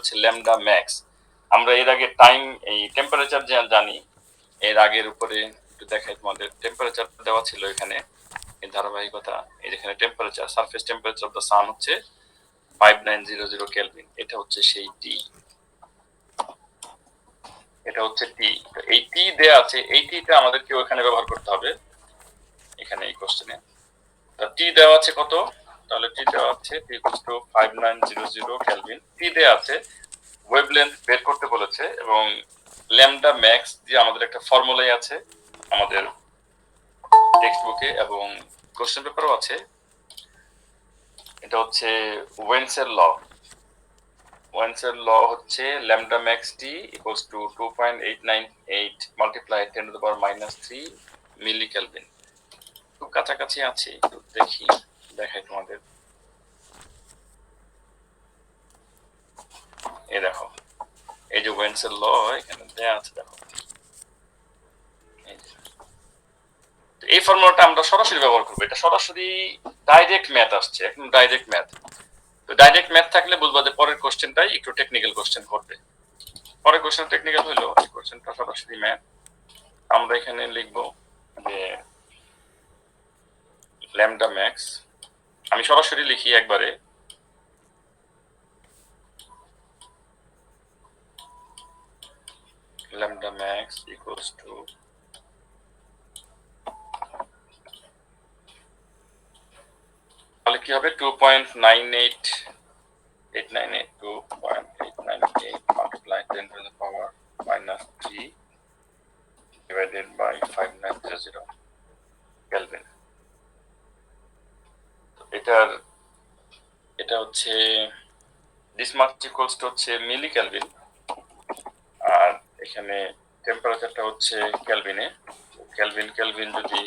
বলেছে lambda max. আমরা এর আগে টাইম এই টেম্পারেচার জানি, এর আগের উপরে একটু দেখাই তোমাদের, টেম্পারেচার দেওয়া ছিল এখানে এই ধারাবাহিকতা। এই যেখানে temperature, surface temperature of the sun হচ্ছে 5900 কেলভিন, এটা হচ্ছে সেই টি, এটা হচ্ছে টি। এই টি দেয়া আছে, এই টিটা আমাদেরকে ওখানে ব্যবহার করতে হবে এখানে এই কোশ্চেনে। টি দেওয়া আছে কত, তাহলে টি দেওয়া আছে টি ইকুয়ালস টু 5900 কেলভিন। টি দেওয়া আছে, ওয়েভলেন্থ বের করতে বলেছে, এবং ল্যামডা ম্যাক্স দিয়ে আমাদের একটা ফর্মুলাই আছে আমাদের টেক্সট বুকে এবং কোশ্চেন পেপারও আছে। এটা হচ্ছে ওয়েন্সের ল। ওয়েন্সের ল হচ্ছে lambda max T equals to 2.898 multiply 10 to the power -3 milli kelvin. খুব কাছাকাছি আছে, একটু দেখি, দেখাই তোমাদের। এই দেখো, এই যে ওয়েন্সের ল এখানে দেয়া আছে, দেখো এই ফর্মুলাটা আমরা সরাসরি ব্যবহার করবো। এটা সরাসরি ডাইরেক্ট ম্যাথ আসছে, একদম ডাইরেক্ট ম্যাথ। তো ডাইরেক্ট ম্যাথ থাকলে বুঝবা যে পরের কোশ্চেনটাই একটু টেকনিক্যাল কোশ্চেন করবে। পরের কোশ্চেন টেকনিক্যাল হইলো, এই কোশ্চেনটা সরাসরি ম্যাথ। আমরা এখানে লিখবো যে ল্যামডা ম্যাক্স, আমি সরাসরি লিখি একবারে, ল্যামডা ম্যাক্স ইকুয়ালস টু তাহলে কি হবে 2.98 multiply 10 to the power -3 divided by 5900 kelvin. এটা হচ্ছে দিস মাচ ইকুয়ালস টু হচ্ছে মিলি কেলভিন, আর এখানে টেম্পারেচারটা হচ্ছে কেলভিনে। কেলভিন কেলভিন যদি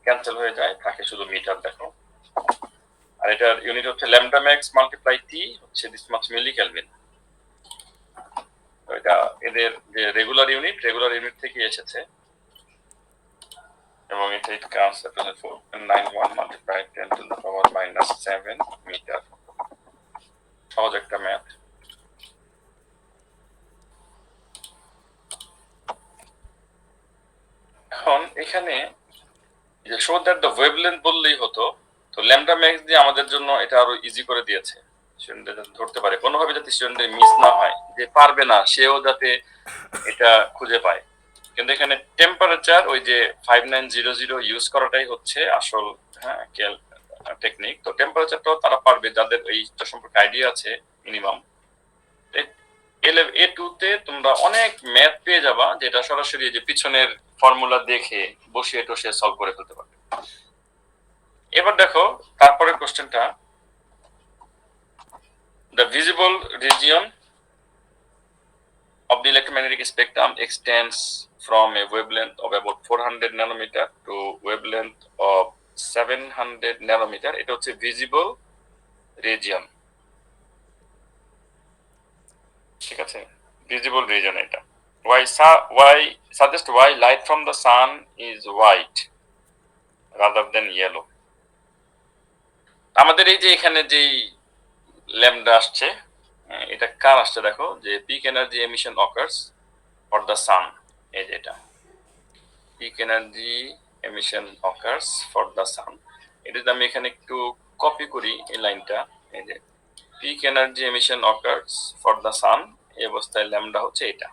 ক্যান্সেল হয়ে যায়, থাকে শুধু মিটার, দেখো। আর এটার ইউনিট হচ্ছে ল্যামডা ম্যাক্স মাল্টিপ্লাই টি হচ্ছে দিস মাচ মিলি কেলভিন। এটা এদের যে রেগুলার ইউনিট থেকে এসেছে, এবং এটা it comes up to 4.91 multiply 10 to the power -7 metre. সহজ একটা ম্যাথ। এখন এখানে যে শো দ্যাট দ্য ওয়েভলেন্থ বললেই হতো, তো ল্যামডা ম্যাক্স দিয়ে আমাদের জন্য এটা আরো ইজি করে দিয়েছে, স্টুডেন্টরা ধরতে পারে, কোনোভাবে যাতে স্টুডেন্টদের মিস না হয়, যে পারবে না সেও যাতে এটা খুঁজে পায়। কিন্তু এখানে টেম্পারেচার ওই যে 5900 ইউজ করাটাই হচ্ছে আসল টেকনিক। তো টেম্পারেচারটাও তারা পারবে যাদের এইটা সম্পর্কে আইডিয়া আছে মিনিমাম। A2 তে তোমরা অনেক ম্যাথ পেয়ে যাবা, যেটা সরাসরি যে পিছনের ফর্মুলা দেখে বসিয়ে টসিয়ে সলভ করে ফেলতে পারবে। এবার দেখো তারপরে কোশ্চেনটা, the visible region of the electromagnetic spectrum extends from a wavelength of about 400 nanometer to wavelength of 700 nanometer. এটা হচ্ছে visible region, ঠিক আছে, visible region। এটা why suggest why light from the sun is white rather than yellow। আমাদের এই যে এখানে যেই ল্যামডা আসছে, এটা কার আসছে দেখো, যে peak energy emission occurs for the sun, এই যে এটা peak energy emission occurs for the sun. এটা যদি আমি এখানে একটু কপি করি এই লাইনটা, এই যে peak energy emission occurs for the sun, এই অবস্থায় ল্যামডা হচ্ছে এটা।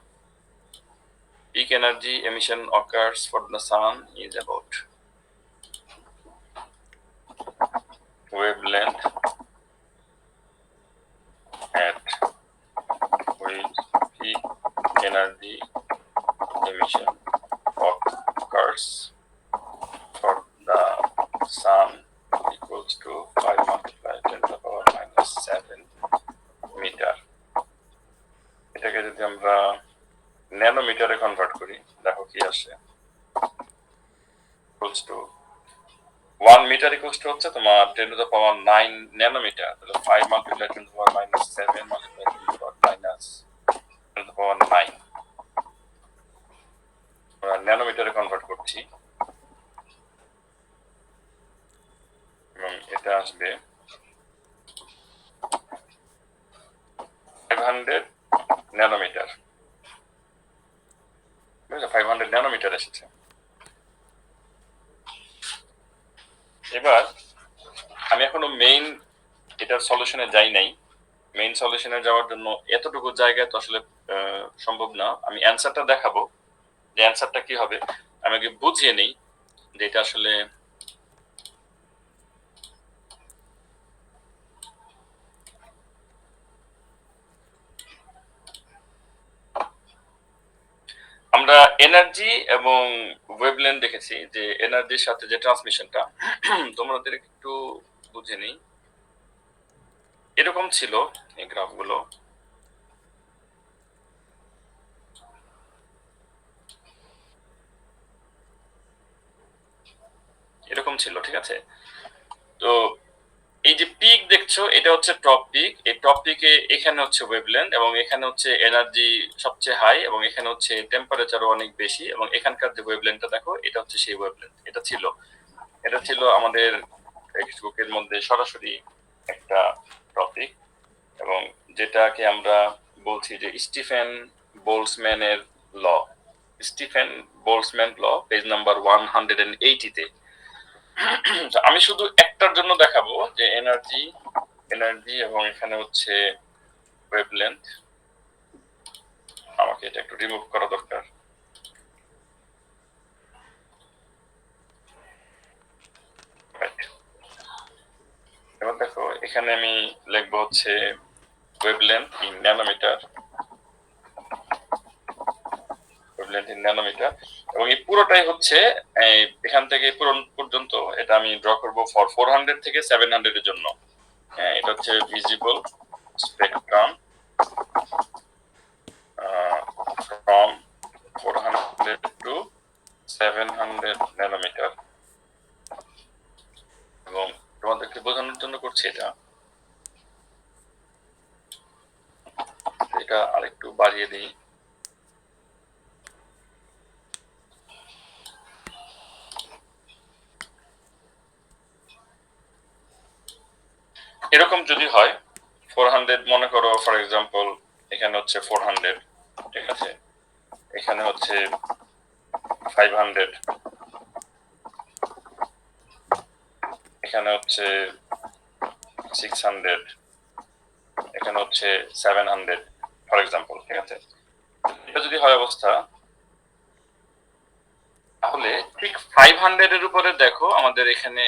Peak energy emission occurs for the sun is about wavelength at which peak energy emission occurs for the sun equals to 5 multiplied 10 to the power -7 meter। এটাকে যদি আমরা ন্যানোমিটারে convert করি, দেখো কি আসে, equals to 1 metre equals to হচ্ছে তোমার 10 to the power 9 nanometre. তাহলে 5 multiply 10 to the power -7 multiply 10 to the power -10 to the পাওয়ার 9 আমরা ন্যানোমিটারে কনভার্ট করছি, এবং এটা আসবে 500 ন্যানোমিটার, 500 ন্যানোমিটার এসেছে। এবার আমি এখনো মেইন এটার সলিউশনে যাই নাই। মেইন সলিউশনে যাওয়ার জন্য এতটুকু জায়গায় তো আসলে সম্ভব না। আমি অ্যান্সারটা দেখাবো, যে অ্যান্সারটা কি হবে আমি আগে বুঝিয়ে নেই যে এটা আসলে আমরা এনার্জি এবং ওয়েভলেন্থ দেখেছি, যে এনার্জির সাথে যে ট্রান্সমিশনটা তোমাদের একটু বুঝে নিই। এরকম ছিল এই গ্রাফগুলো, এরকম ছিল, ঠিক আছে? তো এই যে পিক দেখছো এটা হচ্ছে টপ পিক, এই টপ পিকে এখানে হচ্ছে ওয়েভলেন্থ এবং এখানে হচ্ছে এনার্জি সবচেয়ে হাই এবং এখানে হচ্ছে টেম্পারেচারও অনেক বেশি এবং এখানকার যে ওয়েভলেন্থটা দেখো এটা হচ্ছে সেই ওয়েভলেন্থ। এটা ছিল আমাদের টেক্সটবুকের মধ্যে সরাসরি একটা টপিক এবং যেটাকে আমরা বলছি যে স্টিফেন বোলসম্যানের ল, স্টিফেন বোলসম্যান ল, পেজ নাম্বার 180 তে। আমি শুধু একটার জন্য দেখাবো যে এনার্জি এবং এখানে হচ্ছে ওয়েভলেন্থ। আমাকে এটা একটু রিমুভ করা দরকার। এবার দেখো এখানে আমি লিখবো হচ্ছে wavelength in nanometre, wavelength in nanometre, এবং এই পুরোটাই হচ্ছে এখান থেকে পুরো পর্যন্ত এটা আমি ড্র করব ফর 400 থেকে 700 এর জন্য। হ্যাঁ, এটা হচ্ছে visible spectrum from 400 to 700 nanometre. এবং তোমাদেরকে বোঝানোর জন্য করছি এটা, এটা আরেকটু বাড়িয়ে দিই। এরকম যদি হয় 400, মনে করো ফর এক্সাম্পল এখানে হচ্ছে 400, ঠিক আছে, এখানে হচ্ছে 500, এখানে হচ্ছে 600, এখানে হচ্ছে 700 ফর এক্সাম্পল, ঠিক আছে। এটা যদি হয় অবস্থা, তাহলে ঠিক 500 এর উপরে দেখো আমাদের এখানে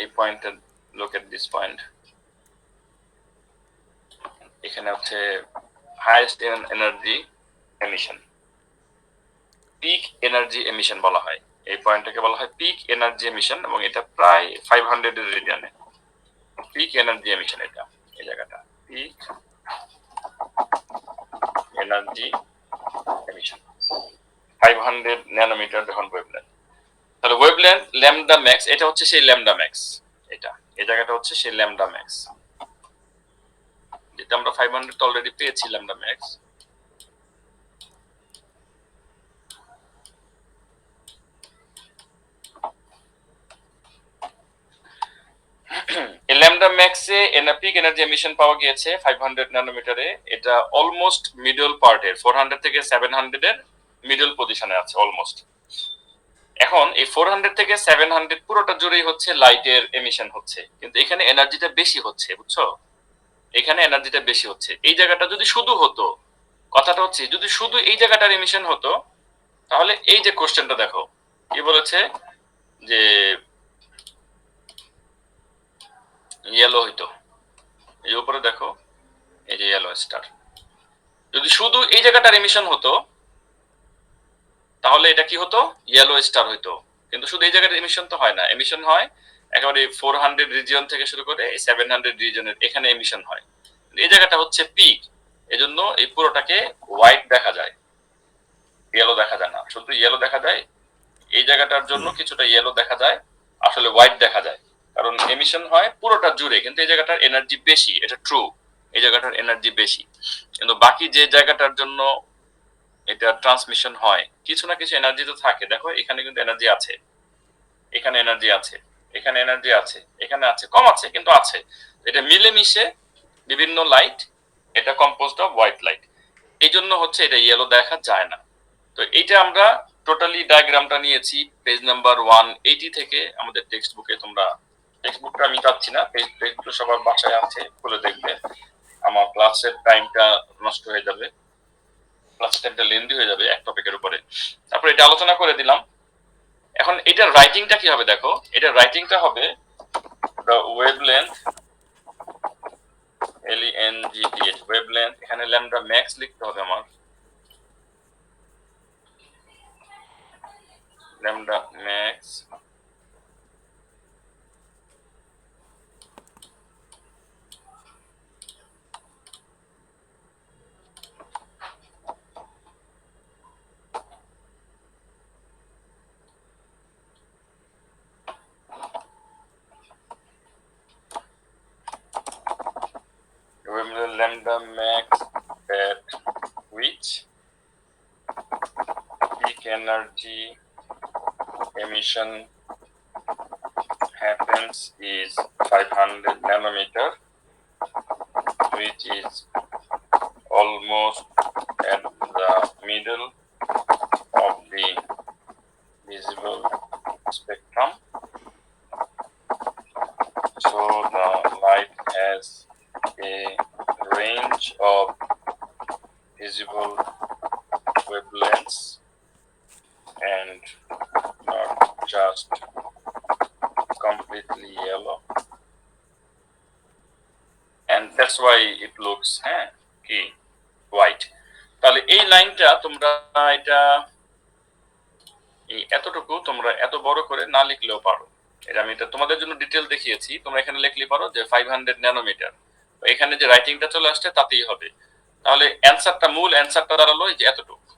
এই পয়েন্টে, লুক এট দিস পয়েন্ট, এখানে হচ্ছে highest energy emission, peak energy emission বলা হয়। এই পয়েন্টটাকে বলা হয় পিক এনার্জি এমিশন এবং এটা প্রায় 500 এর রেডিয়ানে পিক এনার্জি এমিশন। এটা এই জায়গাটা পিক এনার্জি এমিশন 500 ন্যানোমিটার যখন ওয়েভলেন্থ। তাহলে ওয়েভলেন্থ ল্যামডা ম্যাক্স, এটা হচ্ছে সেই ল্যামডা ম্যাক্স, এটা এই জায়গাটা হচ্ছে সেই ল্যামডা ম্যাক্স, যেটা আমরা 500 অলরেডি পেয়েছি ল্যামডা ম্যাক্স। ল্যামডা ম্যাক্সে পিক এনার্জি এমিশন পাওয়া গিয়েছে 500 ন্যানোমিটারে। এটা অলমোস্ট মিডল পার্টের 400 থেকে 700 এর মিডল পজিশনে আছে অলমোস্ট। এখন এই 400 থেকে 700 পুরোটা জুড়েই হচ্ছে লাইটের এমিশন হচ্ছে, কিন্তু এখানে এনার্জিটা বেশি হচ্ছে, বুঝছো? এখানে এনার্জিটা বেশি হচ্ছে। এই জায়গাটা যদি শুধু হতো, কথাটা হচ্ছে যদি শুধু এই জায়গাটার এমিশন হতো, তাহলে এই যে কোশ্চেনটা দেখো কি বলেছে, যে ইয়েলো হইতো, এই উপরে দেখো এই যে ইয়েলো স্টার, যদি শুধু এই জায়গাটার এমিশন হতো তাহলে এটা কি হতো, ইয়েলো স্টার হইতো। কিন্তু শুধু এই জায়গাটার এমিশন তো হয় না, এমিশন হয় একেবারে 400 রিজিয়ন থেকে শুরু করে এই 700 রিজিয়নের এখানে এমিশন হয়। এই জায়গাটা হচ্ছে পিক, এজন্য এই পুরোটাকে হোয়াইট দেখা যায়, ইয়েলো দেখা যায় না। শুধু ইয়েলো দেখা যায়, এই জায়গাটার জন্য কিছুটা ইয়েলো দেখা যায়, আসলে হোয়াইট দেখা যায়, কারণ এমিশন হয় পুরোটা জুড়ে, কিন্তু এই জায়গাটার এনার্জি বেশি, এটা ট্রু, এই জায়গাটার এনার্জি বেশি। কিন্তু বাকি যে জায়গাটার জন্য এটা ট্রান্সমিশন হয় কিছু না কিছু এনার্জি তো থাকে। দেখো এখানে কিন্তু এনার্জি আছে, এখানে এনার্জি আছে, এখানে এনার্জি আছে, এখানে আছে, কম আছে কিন্তু আছে। এটা মিলেমিশে বিভিন্ন লাইট, এটা কম্পোজড অফ হোয়াইট লাইট। এই জন্য হচ্ছে এটা ইয়েলো দেখা যায় না। তো এইটা আমরা টোটালি ডায়াগ্রামটা নিয়েছি পেজ নাম্বার 180 থেকে আমাদের টেক্সট বুকে। তোমরা টেক্সট বুকটা আমি পাচ্ছি না, পেজগুলো সবার বাসায় আছে, খুলে দেখবে। আমার ক্লাসের টাইমটা নষ্ট হয়ে যাবে, ক্লাস টাইমটা লেন্দি হয়ে যাবে এক টপিকের উপরে। তারপর এটা আলোচনা করে দিলাম। এখন এটার রাইটিংটা কি হবে দেখো, এটার রাইটিংটা হবে the wavelength LENGTH wavelength, এখানে ল্যামডা ম্যাক্স লিখতে হবে আমার, lambda max lambda max at which peak energy emission happens is 500 nanometer, which is almost at the middle of the visible spectrum. So the light has a range of visible wavelengths and not just completely yellow, and that's why it looks কি white. তাহলে এই লাইনটা তোমরা এটা এতটুকু তোমরা এত বড় করে না লিখলেও পারো। এটা আমি এটা তোমাদের জন্য ডিটেল দেখিয়েছি, তোমরা এখানে লিখলে পারো যে 500 ন্যানোমিটার। এখানে যে রাইটিংটা চলে আসছে তাতেই হবে। তাহলে অ্যানসারটা, মূল অ্যানসারটা দাঁড়ালো এই যে এতটুকু।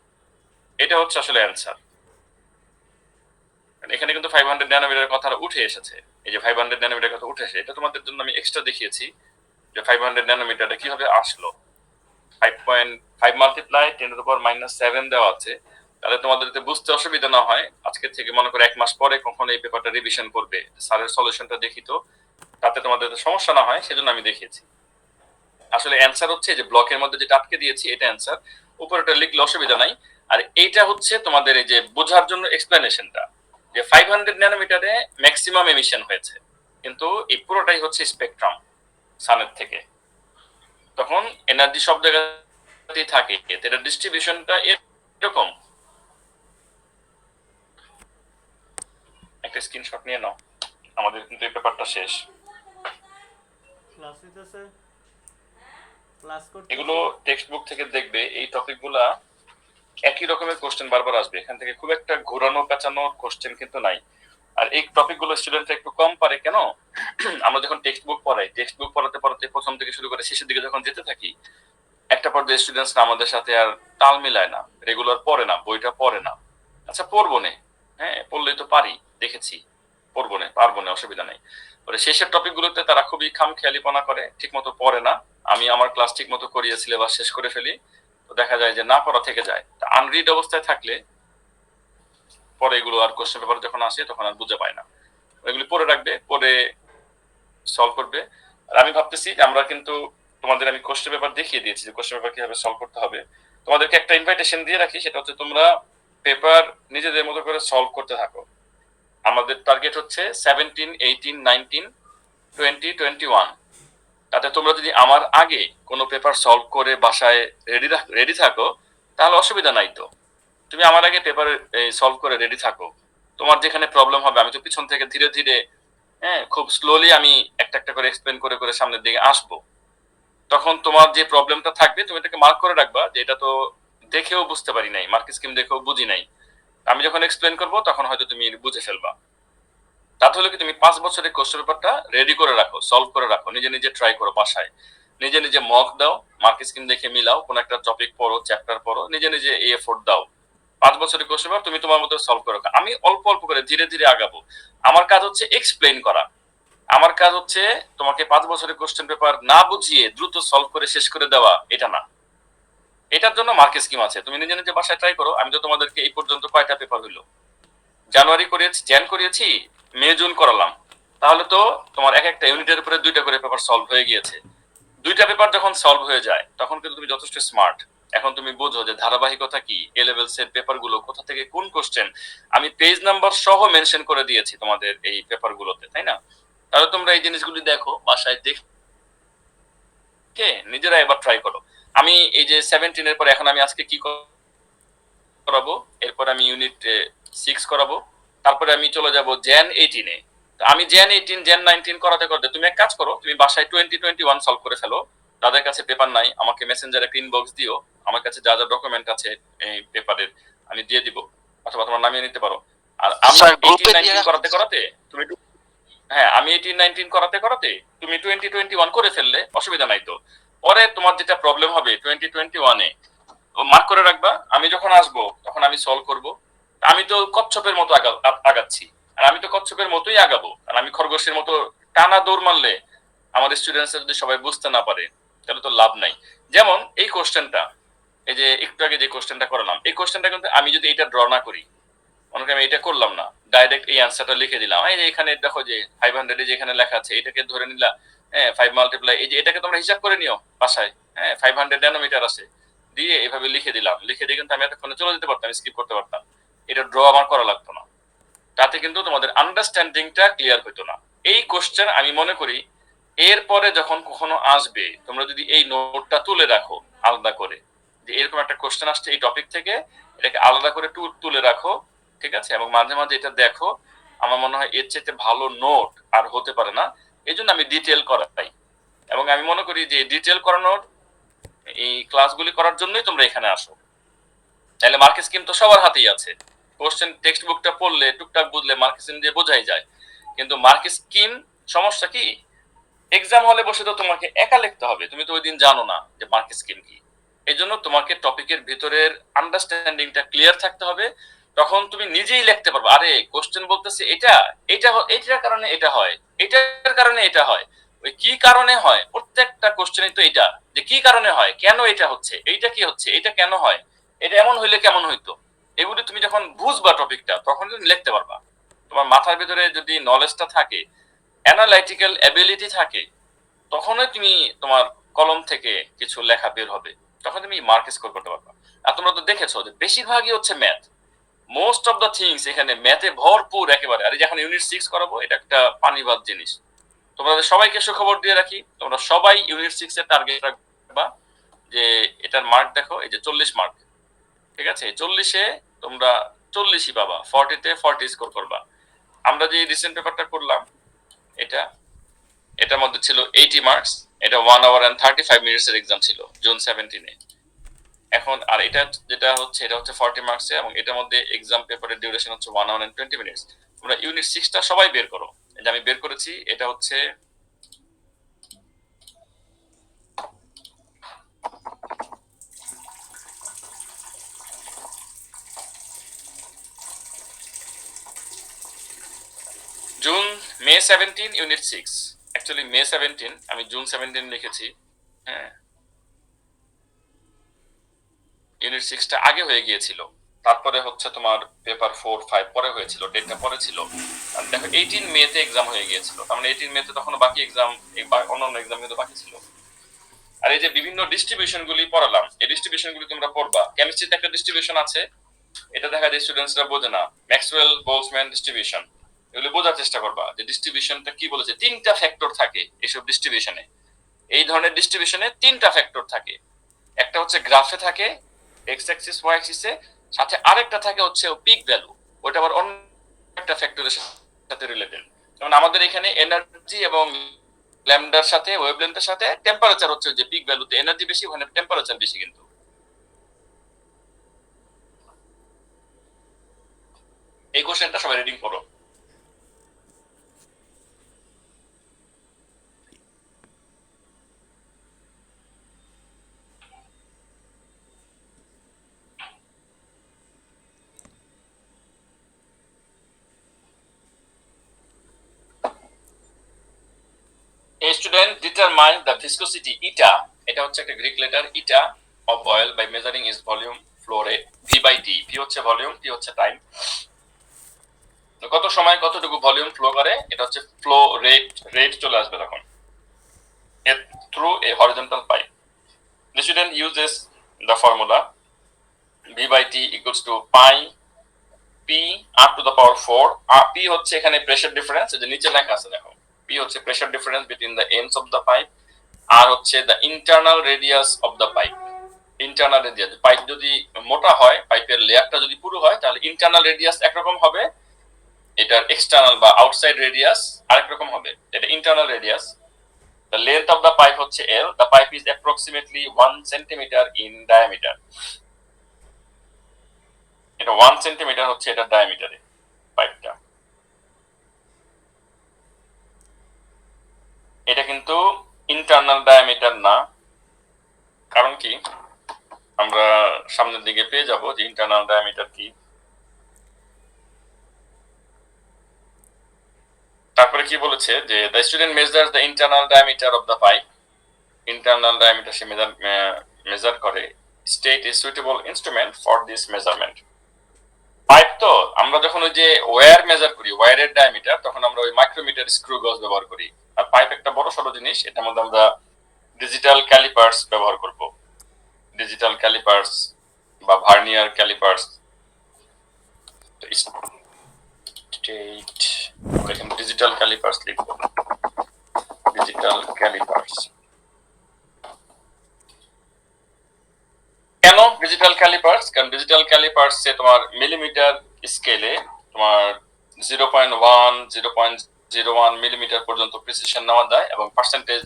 এটা হচ্ছে আসলে অ্যানসার। এখানে কিন্তু 500 ন্যানোমিটার কথাটা উঠে এসেছে, এই যে 500 ন্যানোমিটার কথা উঠে এসেছে। এটা তোমাদের জন্য আমি এক্সট্রা দেখিয়েছি যে 500 ন্যানোমিটারটা কিভাবে আসলো। 5.5 মাল্টিপ্লাই 10⁻⁻7 দেওয়া আছে। তাহলে তোমাদের যদি বুঝতে অসুবিধা না হয়, আজকে থেকে মনে করে 1 মাস পরে কখন এই পেপারটা রিভিশন করবে, স্যারের সলিউশনটা দেখি তো, তাতে তোমাদের সমস্যা না হয় সেজন্য আমি দেখিয়েছি। আসলে অ্যানসার হচ্ছে যে ব্লকের মধ্যে যেটা আটকে দিয়েছি এটা অ্যানসার, উপরেটা লিখলে অসুবিধা নাই। আর এইটা হচ্ছে তোমাদের এই যে বোঝার জন্য এক্সপ্লেনেশনটা, যে 500 ন্যানোমিটারে ম্যাক্সিমাম এমিশন হয়েছে, কিন্তু এই পুরোটাই হচ্ছে স্পেকট্রাম সানের থেকে। তখন এনার্জি সব জায়গাতেই থাকে, এটা ডিস্ট্রিবিউশনটা এরকম। একটা স্ক্রিনশট নিয়ে নাও, আমাদের কিন্তু এই পেপারটা শেষ। ক্লাস হইতেছে, ক্লাস করতে এগুলো টেক্সট বুক থেকে দেখবে, এই টপিকগুলা একই রকমের কোশ্চেন বারবার আসবে, এখান থেকে খুব একটা ঘোরানো পেঁচানো কোশ্চেন কিন্তু নাই। আর এই টপিকগুলো স্টুডেন্টরা একটু কম পারে কেন, আমরা যখন টেক্সট বুক পড়াই, টেক্সট বুক পড়াতে পড়াতে প্রথম থেকে শুরু করে শেষের দিকে যখন যেতে থাকি, একটা পর্যায়ে স্টুডেন্টসরা আমাদের সাথে আর তাল মিলায় না, রেগুলার পড়ে না, বইটা পড়ে না। আচ্ছা পড়বো না, পড়লেই তো পারি, দেখেছি, পড়বো না, পারবো না, অসুবিধা নেই। শেষের টপিকগুলোতে তারা খুবই খামখেয়ালিপনা করে, ঠিক মতো পড়ে না। আমি আমার ক্লাস ঠিক মতো করিয়ে সিলেবাস শেষ করে ফেলি, তো দেখা যায় যে না পড়া থেকে যায়। আনরিড অবস্থায় থাকলে পরে এগুলো আর কোশ্চেন পেপার যখন আসে তখন আর বুঝে পায় না। এগুলি পড়ে রাখবে, পড়ে সলভ করবে। আর আমি ভাবতেছি যে আমরা কিন্তু তোমাদের আমি কোশ্চেন পেপার দেখিয়ে দিয়েছি যে কোশ্চেন পেপার কিভাবে সলভ করতে হবে। তোমাদেরকে একটা ইনভাইটেশন দিয়ে রাখি, সেটা হচ্ছে তোমরা পেপার নিজেদের মতো করে সলভ করতে থাকো। আমাদের টার্গেট হচ্ছে 17, 18, 19, 20, 21। তাতে তোমরা যদি আমার আগে কোনো পেপার সলভ করে বাসায় রেডি থাকো তাহলে অসুবিধা নাই। তো তুমি আমার আগে পেপার সলভ করে রেডি থাকো, তোমার যেখানে প্রবলেম হবে আমি তো পিছন থেকে ধীরে ধীরে খুব স্লোলি আমি একটা একটা করে এক্সপ্লেন করে করে সামনের দিকে আসবো। তখন তোমার যে প্রবলেমটা থাকবে তুমি এটাকে মার্ক করে রাখবা যে এটা তো দেখেও বুঝতে পারি নাই, মার্ক স্কিম দেখেও বুঝি নাই। আমি যখন এক্সপ্লেন করবো তখন হয়তো তুমি বুঝে ফেলবা। তাতে হলে কি তুমি 5 বছরের কোশ্চেন পেপারটা রেডি করে রাখো, সলভ করে রাখো, নিজে নিজে ট্রাই করো বাসায়, নিজে নিজে মক দাও, মার্ক স্কিম দেখে মিলাও, কোন একটা টপিক পড়ো, চ্যাপ্টার পড়ো, নিজে নিজে এই এফোর্ট দাও। 5 বছরের কোশ্চেন পেপার তুমি তোমার মতো সলভ করে রাখো। আমি অল্প অল্প করে ধীরে ধীরে আগাবো। আমার কাজ হচ্ছে এক্সপ্লেইন করা, আমার কাজ হচ্ছে তোমাকে 5 বছরের কোশ্চেন পেপার না বুঝিয়ে দ্রুত সলভ করে শেষ করে দেওয়া, এটা না। এটার জন্য মার্ক স্কিম আছে, তুমি নিজে নিজে বাসায় ট্রাই করো। আমি তো তোমাদেরকে এই পর্যন্ত কয়টা পেপার হইলো, জানুয়ারি করিয়েছি, জ্যান করিয়েছি, মে জুন করালাম, তাহলে তো তোমার এক একটা ইউনিটের উপরে 2টা করে পেপার সলভ হয়ে গিয়েছে। 2টা পেপার যখন সলভ হয়ে যায় তখন কিন্তু তুমি যথেষ্ট স্মার্ট। এখন তুমি বোঝো যে ধারাবাহিকতা কি, এ লেভেলস এর পেপার গুলো কোথা থেকে কোন কোশ্চেন আমি পেজ নাম্বার সহ মেনশন করে দিয়েছি তোমাদের এই পেপার গুলোতে, তাই না? তাহলে তোমরা এই জিনিসগুলি দেখো, বাসায় দেখে নিজেরা এবার ট্রাই করো। আমি এই যে 17 এর পর এখন আমি আজকে কি করাবো, এরপর আমি ইউনিট 6 করাবো, তারপরে আমি চলে যাব জেন 18 এ। আমি জেন 18 জেন 19 করাতে করতে তুমি এক কাজ করো, তুমি বাসায় 2021 সলভ করে ফেলো। যাদের কাছে পেপার নাই আমাকে মেসেঞ্জারে একটা ইনবক্স দিও, আমার কাছে যা যা ডকুমেন্ট আছে এই পেপারের আমি দিয়ে দিব, অথবা তোমার নামিয়ে নিতে পারো। আর আমি 18 19 করাতে করাতে তুমি হ্যাঁ আমি 18 19 করাতে করাতে তুমি 2021 করে ফেললে অসুবিধা নাই তো। পরে তোমার যেটা প্রবলেম হবে 2021 এ মার্ক করে রাখবা, আমি যখন আসবো তখন আমি সলভ করব। আমি তো কচ্ছপের মতো আগাচ্ছি, আর আমি তো কচ্ছপের মতোই আগাবো, আর আমি খরগোশের মতো টানা দৌড় মারলে আমাদের স্টুডেন্টস যদি সবাই বুঝতে না পারে তাহলে তো লাভ নাই। যেমন এই কোশ্চেনটা, এই যে একটু আগে যে কোশ্চেনটা করলাম, এই কোশ্চেনটা কিন্তু আমি যদি এটা ড্র না করি, অনেকে আমি এটা করলাম না, ডাইরেক্ট এই অ্যান্সারটা লিখে দিলাম, এই যে এখানে দেখো যে 500 এ যেখানে লেখা আছে এটাকে ধরে নিলা, হ্যাঁ 5 মাল্টিপ্লাই, এই যে এটাকে তোমরা হিসাব করে নিও বাসায়, হ্যাঁ 500 ন্যানোমিটার আছে, দিয়ে এভাবে লিখে দিলাম, লিখে দিয়ে কিন্তু আমি এতক্ষণে চলে যেতে পারতাম, স্কিপ করতে পারতাম, এটা ড্র আমার করা লাগতো না। তাতে কিন্তু তোমাদের আন্ডারস্ট্যান্ডিংটা ক্লিয়ার হতো না। এই কোশ্চেন আমি মনে করি এরপরে যখন কখনো আসবে তোমরা যদি এই নোটটা তুলে রাখো আলাদা করে, যে এরকম একটা কোশ্চেন আসছে এই টপিক থেকে, এটাকে আলাদা করে তুলে রাখো, ঠিক আছে, এবং মাঝে মাঝে এটা দেখো, আমার মনে হয় এর চাইতে ভালো নোট আর হতে পারে না। এই জন্য আমি ডিটেল করাই, এবং আমি মনে করি যে ডিটেল করানোর এই ক্লাসগুলি করার জন্যই তোমরা এখানে আসো। তাহলে মার্ক স্কিম তো সবার হাতেই আছে, কোশ্চেন টেক্সট বুকটা পড়লে টুকটাক বুঝলে মার্ক স্কিম দিয়ে বোঝাই যায়। কিন্তু মার্ক স্কিম সমস্যা কি, এক্সাম হলে বসে তো তোমাকে একা লিখতে হবে, তুমি তো ওই দিন জানো না যে মার্ক স্কিম কি। এই জন্য তোমাকে টপিকের ভিতরের আন্ডারস্ট্যান্ডিংটা ক্লিয়ার থাকতে হবে, তখন তুমি নিজেই লিখতে পারবে, আরে কোশ্চেন বলতেছে এটা এটা এটার কারণে এটা হয়, এটার কারণে এটা হয়, ওই কি কারণে হয়, প্রত্যেকটা কোশ্চেনই তো এটা, যে কি কারণে হয়, কেন এটা হচ্ছে, এইটা কি হচ্ছে, এটা কেন হয়, এটা এমন হইলে কেমন হইতো, এগুলি তুমি যখন বুঝবা টপিকটা তখন তুমি লিখতে পারবা। তোমার মাথার ভিতরে যদি নলেজটা থাকে, অ্যানালাইটিক্যাল এবিলিটি থাকে, তখনই তুমি তোমার কলম থেকে কিছু লেখা বের হবে, তখন তুমি মার্ক স্কোর করতে পারবা। আর তোমরা তো দেখেছো যে বেশিরভাগই হচ্ছে math, most of the things এখানে ম্যাথে ভরপুর একেবারে। আর যখন ইউনিট 6 করাবো এটা একটা পানিবাদ জিনিস। তোমাদের সবাইকে সুখবর দিয়ে রাখি, তোমরা সবাই ইউনিট 6 এর টার্গেট রাখবা, যে এটার মার্ক দেখো এই যে 40 মার্ক, ঠিক আছে, 40-এ তোমরা 40ই পাবা, 40-তে 40 স্কোর করবা। আমরা যে রিসেন্ট পেপারটা করলাম এটা, এটার মধ্যে ছিল 80 মার্কস, এটা 1 আওয়ার এন্ড 35 মিনিটস এর এক্সাম ছিল জুন 17-এ। এখন আর এটা যেটা হচ্ছে এটা হচ্ছে 40 মার্কস এ, এবং এটার মধ্যে এক্সাম পেপারের ডিউরেশন হচ্ছে 1 আওয়ার এন্ড 20 মিনিটস। তোমরা ইউনিট 6টা সবাই বের করো, এটা আমি বের করেছি, এটা হচ্ছে জুন মে 17 ইউনিট 6, অ্যাকচুয়ালি মে 17, আমি জুন 17 লিখেছি, হ্যাঁ ইউনিট 6টা আগে হয়ে গিয়েছিল, তারপরে হচ্ছে তোমার পেপার 4 5 পরে হয়েছিল, ডেটটা পরে ছিল। আর দেখো 18 মেতে এক্সাম হয়ে গিয়েছিল, তার মানে 18 মেতে তখন বাকি এক্সাম, অন্যান্য এক্সাম কিন্তু বাকি ছিল। আর এই যে বিভিন্ন ডিস্ট্রিবিউশন গুলি পড়ালাম, এই ডিস্ট্রিবিউশন গুলি তোমরা পড়বা। কেমিস্ট্রিতে একটা ডিস্ট্রিবিউশন আছে, এটা দেখা যায় স্টুডেন্টসরা বোঝে না, ম্যাক্সওয়েল বোলসম্যান ডিস্ট্রিবিউশন, এগুলো বোঝার চেষ্টা করবা যে ডিস্ট্রিবিউশনটা কি বলেছে। 3টা ফ্যাক্টর থাকে এইসব ডিস্ট্রিবিউশনে, এই ধরনের ডিস্ট্রিবিউশনে 3টা ফ্যাক্টর থাকে। একটা হচ্ছে গ্রাফে থাকে এক্স অ্যাক্সিস ওয়াই অ্যাক্সিসে, সাথে আরেকটা থাকে হচ্ছে পিক ভ্যালু, ওটা আবার অন্য একটা ফ্যাক্টরের সাথে রিলেটেড। যেমন আমাদের এখানে এনার্জি এবং ল্যামডার সাথে ওয়েভলেন্থের সাথে টেম্পারেচার হচ্ছে, যে পিক ভ্যালুতে এনার্জি বেশি ওখানে টেম্পারেচার বেশি। কিন্তু এই কোশ্চেনটা সবাই রিডিং করো। A student determine the viscosity eta, এটা হচ্ছে একটা Greek letter, eta of oil by measuring its volume flow rate v by t, v হচ্ছে ভলিউম, t হচ্ছে টাইম, কত সময় কতটুকু ভলিউম ফ্লো করে, এটা হচ্ছে ফ্লো রেট চলে আসবে তখন through a horizontal pipe. The student uses the formula v by t equals to pi p r to the power 4. R p হচ্ছে এখানে প্রেসার ডিফারেন্স, এই যে নিচে লেখা আছে দেখো, p হচ্ছে pressure difference between the ends of the pipe, আর হচ্ছে the internal radius of the pipe. Internal radius, pipe যদি মোটা হয়, পাইপের লেয়ারটা যদি পুরো হয়, তাহলে ইন্টারনাল রেডিয়াস একরকম হবে, এটার এক্সটার্নাল বা আউটসাইড রেডিয়াস আরেক রকম হবে। এটা internal radius. The length of the pipe হচ্ছে L. The pipe is approximately 1 centimeter in diameter. এটা 1 সেন্টিমিটার হচ্ছে এটা ডায়ামিটারে পাইপটা। এটা কিন্তু ইন্টারনাল ডায়ামিটার না, কারণ কি আমরা সামনের দিকে পেয়ে যাব যে ইন্টারনাল ডায়ামিটার কি। তারপরে কি বলেছে যে the student measures the internal diameter of the pipe. Internal diameter সে মেজার করে। State is suitable instrument for this measurement. Pipe তো আমরা যখন ওই যে ওয়্যার মেজার করি, ওয়্যারের ডায়ামিটার, তখন আমরা ওই মাইক্রোমিটার স্ক্রু গজ ব্যবহার করি। আর পাইপ একটা বড় সড়ো জিনিস, এটার মধ্যে আমরা ডিজিটাল ক্যালিপার্স ব্যবহার করব। ডিজিটাল ক্যালিপার্স বা ভার্নিয়ার ক্যালিপার্স। স্টেট আমরা এখানে ডিজিটাল ক্যালিপার্স লিখব। Digital callipers. কেন ডিজিটাল ক্যালিপার্স? কারণ ডিজিটাল ক্যালিপার্স সে তোমার মিলিমিটার স্কেলে তোমার 0.1 0.01 মিলিমিটার পর্যন্ত প্রিসিশন নেওয়া যায়, এবং পার্সেন্টেজ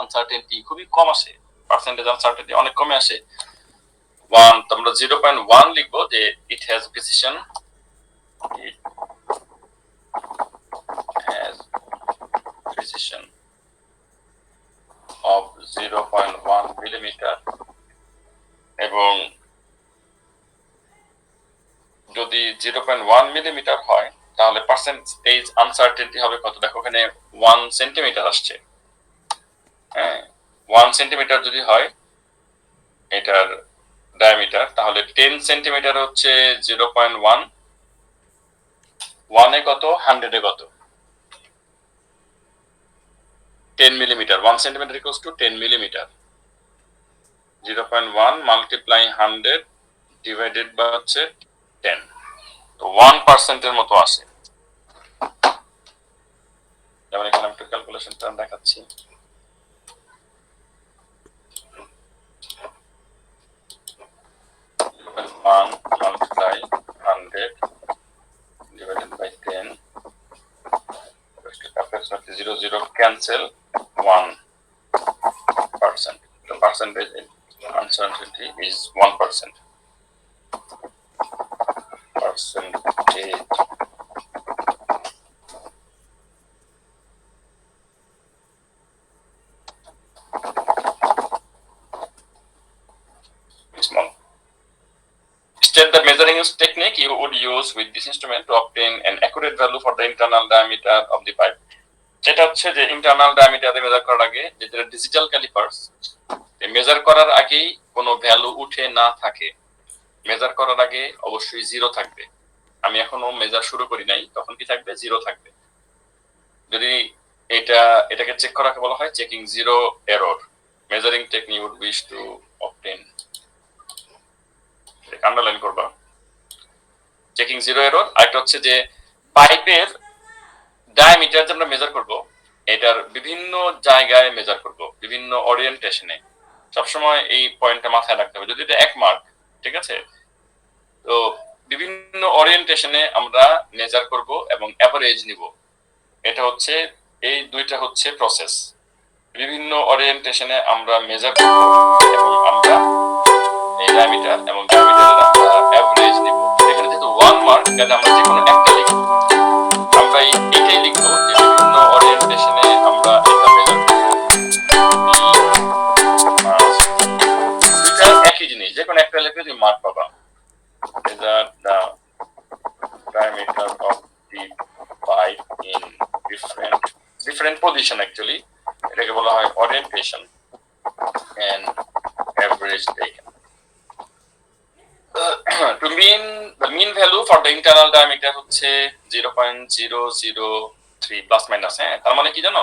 আনসার্টেনটি খুবই কম আসে। পার্সেন্টেজ আনসার্টেনটি অনেক কমে আসে। 1 তোমরা 0.1 লিখবো যে it has precision, it has precision of 0.1 millimetre. এবং যদি 0.1 মিলিমিটার হয়, তাহলে পার্সেন্টেজ আনসার্টেনটি হবে কত? দেখো এখানে 1 সেন্টিমিটার আসছে। হ্যাঁ, 1 সেন্টিমিটার যদি হয় এটার ডায়ামিটার, তাহলে 10 সেন্টিমিটার হচ্ছে 0.1, 1 এ কত, 100 এ কত? 10 millimetre. 1 centimetre equals to 10 millimetre. 0.1 multiply 100 divided by হচ্ছে 10, তো 1% এর মতো আসে। যেমন এখানে আমি একটু ক্যালকুলেশনটা দেখাচ্ছি। multiply 100 divided by 10, approximately 0 cancel 1%. The percentage uncertainty is 1%. Percentage small. State the measuring technique you would use with this instrument to obtain an accurate value for the internal diameter of the pipe. যেটা হচ্ছে যে internal ডায়ামিটারে measure করার আগে, যেটা digital callipers, measure করার আগেই কোনো value উঠে না থাকে। মেজার করার আগে অবশ্যই 0 থাকবে। আমি এখনো মেজার শুরু করি নাই, তখন কি থাকবে? 0 থাকবে। যদি এটাকে চেক করাকে বলা হয় checking zero error. Measuring technique would wish to obtain, underline করবা, চেকিং জিরো এরর। আরেকটা হচ্ছে যে পাইপের ডায়ামিটার যে আমরা মেজার করব, এটার বিভিন্ন জায়গায় মেজার করব, বিভিন্ন ওরিয়েন্টেশনে। সবসময় এই পয়েন্টটা মাথায় রাখতে হবে। যদি এটা 1 মার্ক, ঠিক আছে, তো বিভিন্ন ওরিয়েন্টেশনে আমরা মেজার করব এবং এভারেজ নিব। এটা হচ্ছে, এই দুইটা হচ্ছে প্রসেস। বিভিন্ন ওরিয়েন্টেশনে আমরা মেজার করব এবং আমরা এই ডায়ামিটার এবং ডায়ামিটারের আমরা এভারেজ নিব। এখানে যেহেতু 1 মার্ক, তাহলে আমরা যে কোনো একটা লিখব। আমরা এইটাই লিখব যে বিভিন্ন ওরিয়েন্টেশনে আমরা এটা মেজার করব। দুইটা একই জিনিস, যে কোনো একটা লিখলে তুমি মার্ক পাবা। Measure the diameter of the pipe in different position actually. এটাকে বলা হয় orientation and average taken. To mean the mean value for the internal diameter হচ্ছে 0.003 প্লাস মাইনাস। হ্যাঁ, তার মানে কি জানো,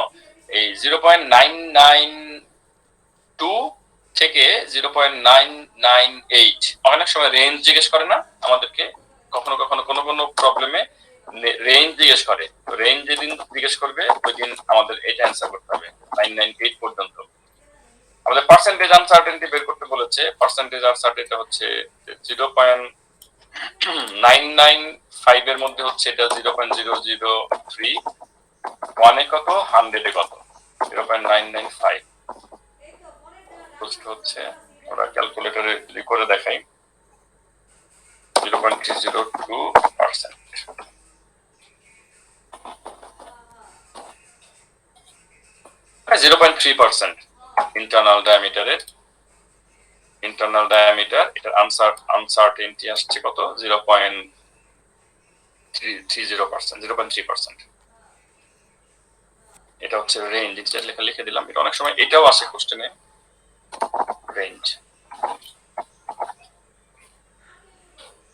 এই 0.992 থেকে 0.998। অনেক সময় রেঞ্জ জিজ্ঞেস করে না আমাদেরকে, কখনো কখনো কোনো কোনো প্রবলেমে রেঞ্জ জিজ্ঞেস করে। রেঞ্জ যেদিন জিজ্ঞেস করবে ওই দিন আমাদের এটা অ্যান্সার করতে হবে 998 পর্যন্ত। আমাদের পার্সেন্টেজ আনসার্টেনটি বের করতে বলেছে। পার্সেন্টেজ আনসার্টেনটি হচ্ছে 0.995 এর মধ্যে হচ্ছে এটা 0.003, 1 এ কত, 100 এ কত, 0.995 হচ্ছে, আমরা ক্যালকুলেটরে যদি করে দেখাই 0.302%। 0.3% ইন্টারনাল ডায়ামিটারের, ইন্টারনাল ডায়ামিটার, এটার আনসার্টেনটি আসছে কত, 0.30%, 0.3%। এটা হচ্ছে রেঞ্জ, এটা লেখা লিখে দিলাম। এটা অনেক সময় এটাও আসে কোশ্চেনে, রেঞ্জ।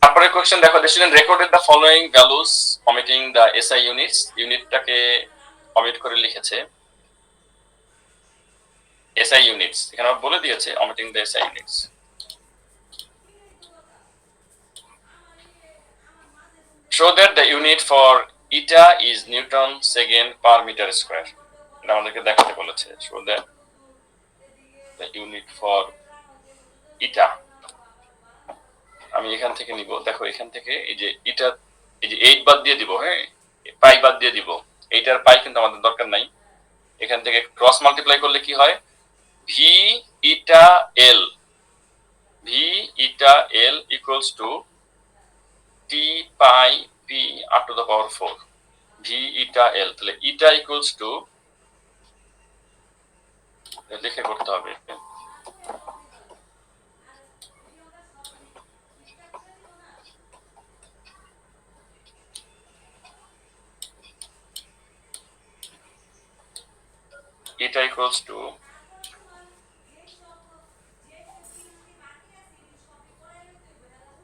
তারপরে কোশ্চেন দেখো, the student recorded the following values omitting the SI units, ইউনিটটাকে অমিট করে লিখেছে SI units, এখানে বলে দিয়েছে omitting the SI units। show that the unit for eta is Newton second per meter square, এটা আমাদেরকে দেখাতে বলেছে। show that the unit for eta, আমি এখান থেকে নিব, দেখো এখান থেকে এই যে এটা, এই যে 8 বাদ দিয়ে দিব, হ্যাঁ পাই বাদ দিয়ে দিব, এইটার পাই কিন্তু আমাদের দরকার নাই। এখান থেকে ক্রস মাল্টিপ্লাই করলে কি হয়, V eta L, V eta L equals to T pi P R to the power 4, V eta L. তাহলে ইটা ইকুয়ালস টু, লিখে করতে হবে, এটা equals to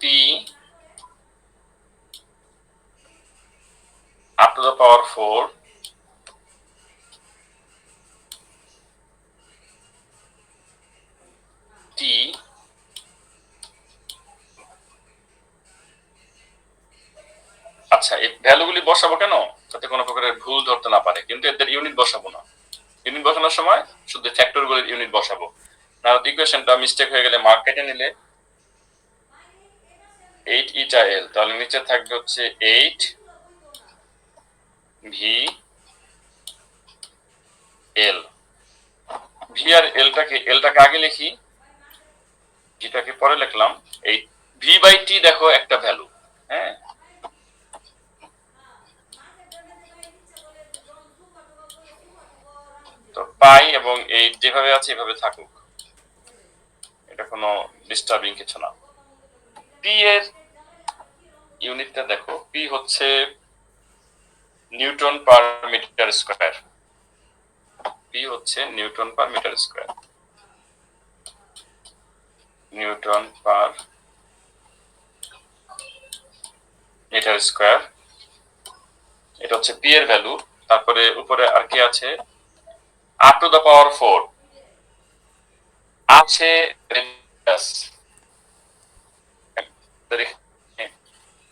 P up to the power 4 t আচ্ছা, এই ভ্যালুগুলি বসাবো কেন, যাতে কোনো প্রকারের ভুল ধরতে না পারে, কিন্তু এদের ইউনিট বসাবো না। ইউনিট বসানোর সময় শুধু ফ্যাক্টরগুলোর ইউনিট বসাবো, না ইকুয়েশনটা মিস্টেক হয়ে গেলে মার্ক কেটে নিলে 8 ইটা এল, তাহলে নিচে থাকবে হচ্ছে 8 ভি এল। ভি আর এলটাকে আগে লিখি, ভিটাকে পরে লিখলাম। এই ভি বাই টি দেখো একটা ভ্যালু, হ্যাঁ, তো পাই এবং এই যেভাবে আছে এভাবে থাকুক, এটা কোনো ডিস্টার্বিং কিছু না। পি এর ইউনিটটা দেখো, পি হচ্ছে newton per metre square, P হচ্ছে newton per metre square, newton per metre square, এটা হচ্ছে পি এর ভ্যালু। তারপরে উপরে আর কি আছে, আর টু দ্য পাওয়ার 4 আছে রেডিয়াস,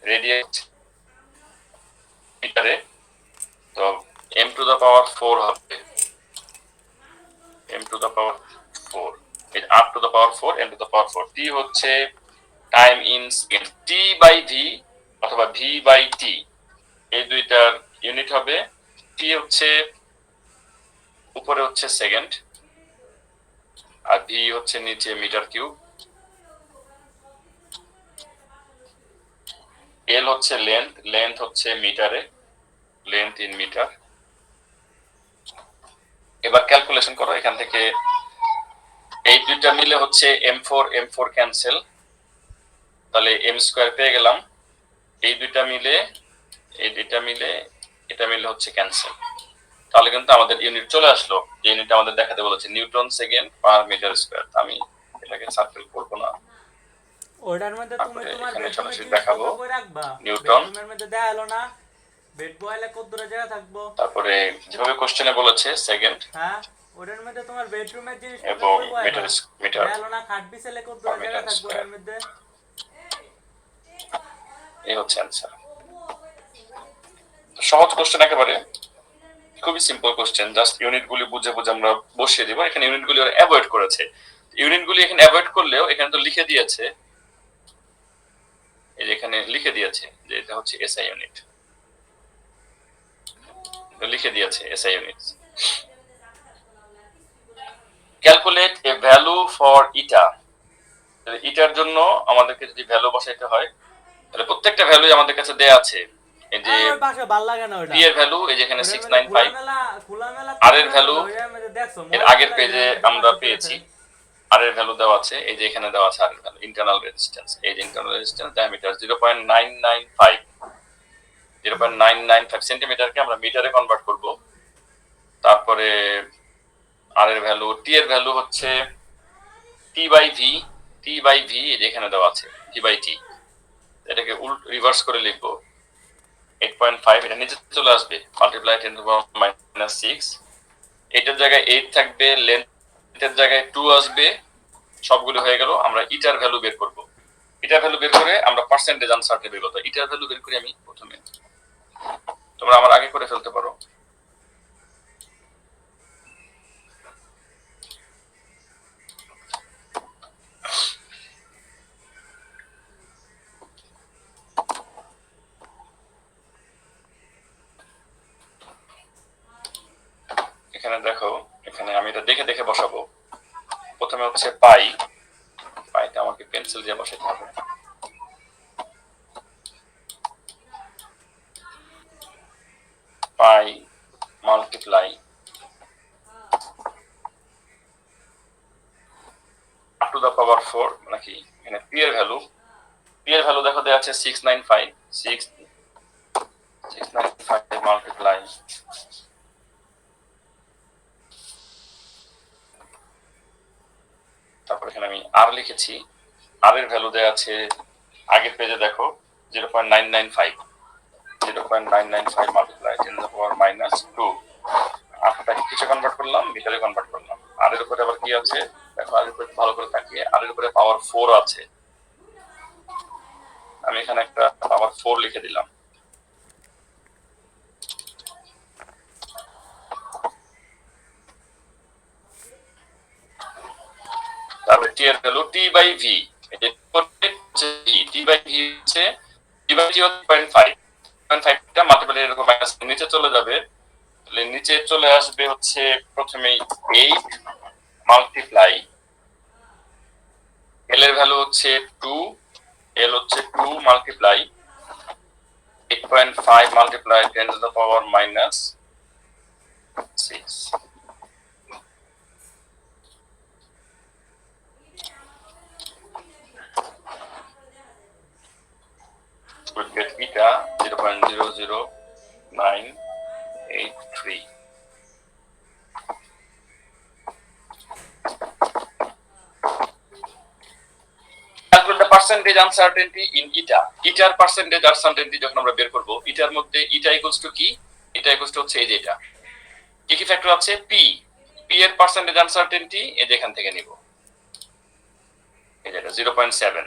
রেডিয়াস মিটারে, তো m টু দ্য পাওয়ার 4 হবে, m টু দ্য পাওয়ার 4, এই r to the power 4, m to the power 4। t হচ্ছে time in second, t by v অথবা v বাই t, এই দুইটার unit হবে। t হচ্ছে উপরে হচ্ছে সেকেন্ড, আর v হচ্ছে নিচে মিটার কিউব, l হচ্ছে লেন্থ, লেন্থ হচ্ছে মিটারে, লেন্থ ইন মিটার। এবার ক্যালকুলেশন করো, এখান থেকে এই দুইটা মিলে হচ্ছে m4, m4 ক্যান্সেল, তাহলে m স্কয়ার পেয়ে গেলাম। এই দুইটা মিলে, এই দুইটা মিলে, এটা মিলে হচ্ছে ক্যান্সেল, তাহলে কিন্তু আমাদের ইউনিট চলে আসলো। ইউনিট আমাদের দেখাতে বলেছে newton second per metre square. আমি এটাকে সার্কেল করব না, ওটার মধ্যে তুমি তোমার এখানে বেডরুমে সরাসরি দেখাবো করে রাখবা, নিউটন। বেডরুমের মধ্যে দেখালো না, বেড বয়লে কত দূরে জায়গা থাকবো। তারপরে যেভাবে কোশ্চেনে বলেছে সেকেন্ড, হ্যাঁ ওটার মধ্যে তোমার বেডরুমের জিনিস এবং করবো মিটার মিটার এলোনা খাট বিছালে কত জায়গা থাকবে ওটার মধ্যে এই হচ্ছে অ্যান্সার। সহজ কোশ্চেন একেবারে, খুবই সিম্পল কোশ্চেন, জাস্ট ইউনিটগুলি বুঝে বুঝে আমরা বসিয়ে দিব। এখানে ইউনিটগুলি ওরা অ্যাভয়েড করেছে, ইউনিটগুলি এখানে অ্যাভয়েড করলেও এখানে তো লিখে দিয়েছে, এই যে এখানে লিখে দিয়েছে যে এটা হচ্ছে এসআই ইউনিট, লিখে দিয়েছে SI unit. Calculate a value for eta, ইটার জন্য আমাদেরকে যদি ভ্যালু বসাইতে হয় তাহলে প্রত্যেকটা ভ্যালুই আমাদের কাছে দেয়া আছে। এই যে ওই পাশে ভাল লাগে না ওটা পি এর ভ্যালু এই যে এখানে 695, খোলামেলা আর এর ভ্যালু দেখছো এর আগের পেজে আমরা পেয়েছি, আর এর ভ্যালু দেওয়া আছে, এই যে এখানে দেওয়া আছে আর এর ভ্যালু। ইন্টারনাল রেজিস্ট্যান্স, এই যে ইন্টারনাল রেজিস্ট্যান্স ডায়ামিটার 0.995 সেন্টিমিটারকে আমরা মিটারে কনভার্ট করব। তারপরে আর এর ভ্যালু, টি এর ভ্যালু হচ্ছে T by V, T by V এই যে এখানে দেওয়া আছে টি বাই টি, এটাকে উল্টো রিভার্স করে লিখবো 8.5, এটা নিচে চলে আসবে মাল্টিপ্লাই 10⁻⁻6, এটার জায়গায় 8 থাকবে, লেন্থের জায়গায় 2 আসবে, সবগুলো হয়ে গেল। আমরা ইটার ভ্যালু বের করব, ইটার ভ্যালু বের করে আমরা পার্সেন্টেজ আনসারটা বের করব। ইটার ভ্যালু বের করে আমি প্রথমে, তোমরা আমার আগে করে ফেলতে পারো। এখানে দেখো, এখানে আমি এটা দেখে দেখে বসাবো। প্রথমে হচ্ছে পাই, পাইটা আমাকে পেন্সিল দিয়ে বসাতে হবে। পাই মাল্টিপ্লাই আপ টু দা পাওয়ার 4, নাকি এখানে পি এর ভ্যালু, পি এর ভ্যালু দেখো দেওয়া আছে 695 মাল্টিপ্লাই তারপর এখানে আমি আর লিখেছি, আর এর ভ্যালু দেওয়া আছে আগের পেজে দেখো 0.995 মাল্টিপ্লাই 10⁻⁻2, আটটাকে কিছু কনভার্ট করলাম, মিটারে কনভার্ট করলাম। আর এর উপরে আবার কি আছে দেখো, আর এর উপরে ভালো করে তাকিয়ে, আর এর উপরে পাওয়ার 4 আছে, আমি এখানে একটা পাওয়ার 4 লিখে দিলাম। তারপরে টি এর value T by V, T by V হচ্ছে টি বাই টি 0.5টা মাল্টিপ্লাই এরকম মাইনাস নিচে চলে যাবে, তাহলে নিচে চলে আসবে হচ্ছে প্রথমেই 8 মাল্টিপ্লাই এল এর ভ্যালু হচ্ছে 2, এল হচ্ছে 2 multiply 8.5 multiply 10⁻⁻6, would get eta 0.00983. Calculate the percentage uncertainty in eta. Eটার percentage uncertainty যখন আমরা বের করব, এটার মধ্যে eta equals to কি? এটা equals to হচ্ছে এই যে এটা। কি কি ফ্যাক্টর আছে? p, p এর percentage uncertainty এই যে এখান থেকে নিব, এই যে এটা 0.7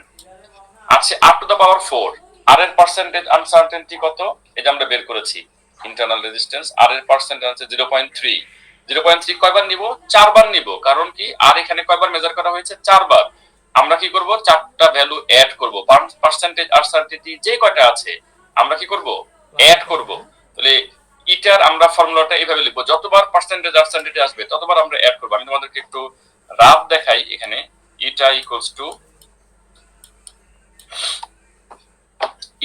আছে আপ টু দা পাওয়ার 4। আর এর পার্সেন্টেজ আনসার্টেনটি কত এই যে আমরা বের করেছি, ইন্টারনাল রেজিস্ট্যান্স, আর এর পার্সেন্টেজ আছে 0.3। 0.3 কয়বার নিব? 4 বার নিব, কারণ কি আর এখানে কয়বার মেজার করা হয়েছে? 4 বার। আমরা কি করব? 4টা ভ্যালু অ্যাড করব, পার্সেন্টেজ আনসার্টেনটি যে কয়টা আছে আমরা কি করব? অ্যাড করব। তাহলে ইটার আমরা ফর্মুলাটা এইভাবে লিখব, যতবার পার্সেন্টেজ আনসার্টেনটি আসবে ততবার আমরা অ্যাড করব। আমি তোমাদেরকে একটু রাফ দেখাই। এখানে eta equals to,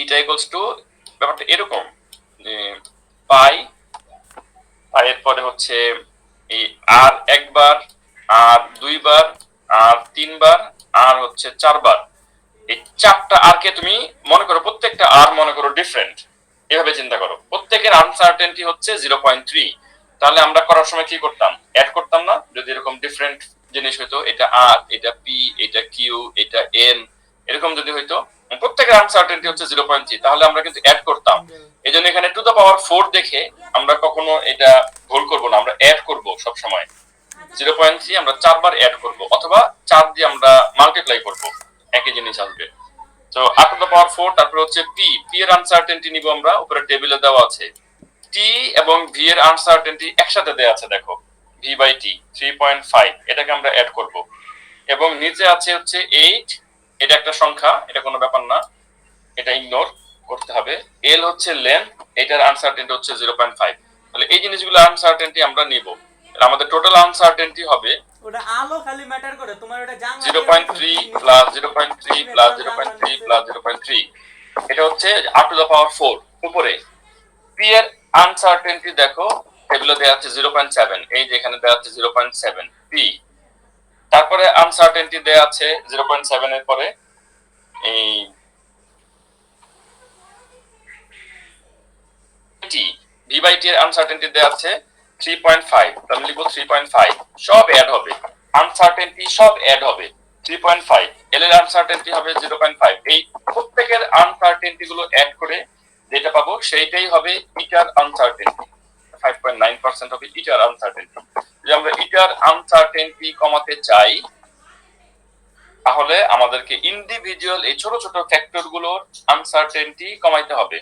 eta equals to ব্যাপারটা এরকম যে পাই, পাইয়ের পরে হচ্ছে এই আর একবার, আর দুইবার, আর তিনবার, আর হচ্ছে 4 বার। এই 4টা আর কে তুমি মনে করো প্রত্যেকটা আর মনে করো ডিফারেন্ট, এভাবে চিন্তা করো। প্রত্যেকের আনসার্টেনটি হচ্ছে 0.3। তাহলে আমরা করার সময় কি করতাম? অ্যাড করতাম না? যদি এরকম ডিফারেন্ট জিনিস হইতো, এটা আর, এটা পি, এটা কিউ, এটা এন, এরকম যদি হইতো, প্রত্যেকের আনসার্টেনটি হচ্ছে 0.3, তাহলে আমরা কিন্তু অ্যাড করতাম। এই জন্য এখানে টু দ্য পাওয়ার 4 দেখে আমরা কখনো এটা ভুল করব না, আমরা অ্যাড করব সব সময়। 0.3 আমরা 4 বার অ্যাড করব অথবা 4 দিয়ে আমরা মাল্টিপ্লাই করব, একই জিনিস আসবে। তো r টু দ্য পাওয়ার 4, তারপরে হচ্ছে p এর আনসার্টেনটি নিব আমরা, উপরে টেবিলে দেওয়া আছে। t এবং v এর আনসার্টেনটি একসাথে দেওয়া আছে, দেখো v বাই t 3.5, এটাকে আমরা অ্যাড করব। এবং নিচে আছে হচ্ছে 8, এটা একটা সংখ্যা, এটা কোনো ব্যাপার না, এটা ইগনোর করতে হবে। l হচ্ছে লেন্থ, এটার আনসার্টেনটি হচ্ছে 0.5। তাহলে এই জিনিসগুলো আনসার্টেনটি আমরা নিব। আমাদের টোটাল আনসার্টেনটি হবে ওটা আলো খালি ম্যাটার করে, তোমার ওটা জানলা 0.3 প্লাস 0.3 প্লাস 0.3 প্লাস 0.3, এটা হচ্ছে r টু দ্য পাওয়ার 4। উপরে p এর আনসার্টেনটি দেখো টেবিলে দেওয়া আছে 0.7, এই যে এখানে দেওয়া আছে 0.7 p। তারপরে আনসার্টেনটি দেওয়া আছে 0.7 এর পরে এই t, v বাই t এর আনসার্টেনটি দেওয়া আছে 3.5, তাহলে লিখব 3.5, সব অ্যাড হবে, আনসার্টেনটি সব অ্যাড হবে 3.5, l এর আনসার্টেনটি হবে 0.5। এই প্রত্যেকের আনসার্টেনটি গুলো অ্যাড করে যেটা পাবো সেইটাই হবে ইটার আনসার্টেনটি, 5.9% হবে ইটার আনসার্টেনটি। যদি আমরা ইটার আনসার্টেনটি কমাতে চাই তাহলে আমাদেরকে ইন্ডিভিজুয়াল এই ছোট ছোট ফ্যাক্টর গুলোর আনসার্টেনটি কমাইতে হবে।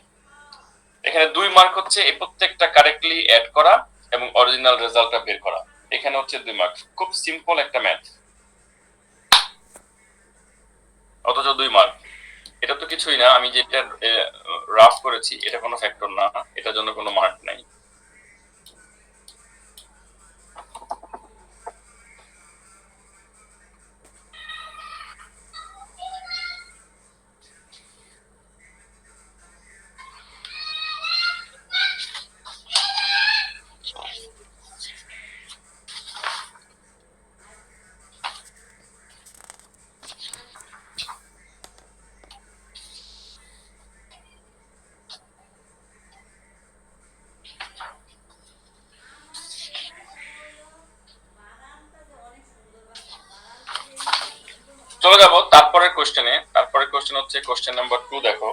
এখানে 2 মার্ক হচ্ছে এই প্রত্যেকটা কারেক্টলি অ্যাড করা এবং অরিজিনাল রেজাল্টটা বের করা, এখানে হচ্ছে 2 মার্ক। খুব সিম্পল একটা ম্যাথ, অথচ 2 মার্ক। এটা তো কিছুই না, আমি যেটা রাফ করেছি এটা কোনো ফ্যাক্টর না, এটার জন্য কোনো মার্ক নাই। চলে যাব তারপরের কোশ্চেনে। তারপরের কোশ্চেন হচ্ছে কোশ্চেন নাম্বার 2, দেখো